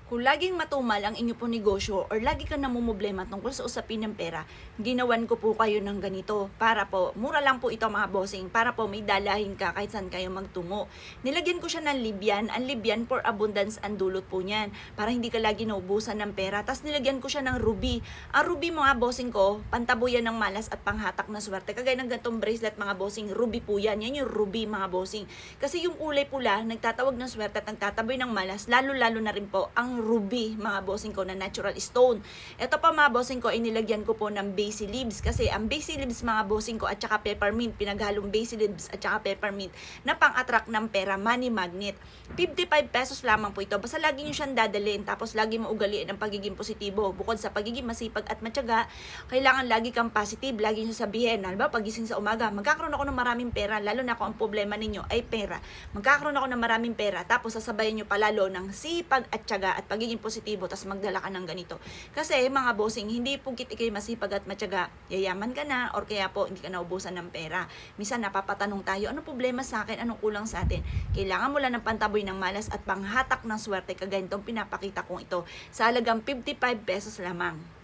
Kung laging matumal ang inyo po negosyo or lagi ka namumblema tungkol sa usapin ng pera, ginawan ko po kayo ng ganito para po, mura lang po ito mga bossing, para po may dalahin ka kahit saan kayo magtungo. Nilagyan ko siya ng Libyan, ang Libyan for abundance ang dulot po niyan, para hindi ka lagi naubusan ng pera. Tapos nilagyan ko siya ng ruby. Ang ruby mga bossing ko, pantabuyan ng malas at panghatak na swerte. Kagaya ng gantong bracelet mga bossing, ruby po yan. Yan yung ruby mga bossing. Kasi yung kulay pula, nagtatawag ng swerte at nagtataboy ng malas, lalo-lalo na rin po ang ruby mga bossing ko na natural stone. Ito pa mga bossing ko, inilagyan ko po ng basil leaves kasi ang basil leaves mga bossing ko at saka peppermint, pinaghalong basil leaves at saka peppermint na pang-attract ng pera, money magnet. 55 pesos lamang po ito. Basta lagi nyo siyang dadalhin tapos lagi mo ugaliin ang pagiging positibo. Bukod sa pagiging masipag at matyaga, kailangan lagi kang positive, lagi nyo sabihin. Halimbawa, pagising sa umaga, magkakaroon ako ng maraming pera, lalo na kung ang problema ninyo ay pera. Magkakaroon ako ng maraming pera, tapos sasabayan nyo palalo ng sipag at tiyaga at pagiging positibo, tapos magdala ka ng ganito. Kasi mga bossing, hindi pugkit ikay masipag at matyaga, yayaman ka na, or kaya po hindi ka naubusan ng pera. Minsan napapatanong tayo, anong problema sa akin, anong kulang sa atin? Kailangan mo lang ng pantaboy ng malas at panghatak ng swerte, kagaya nitong pinapakita kong ito, sa halagang 55 pesos lamang.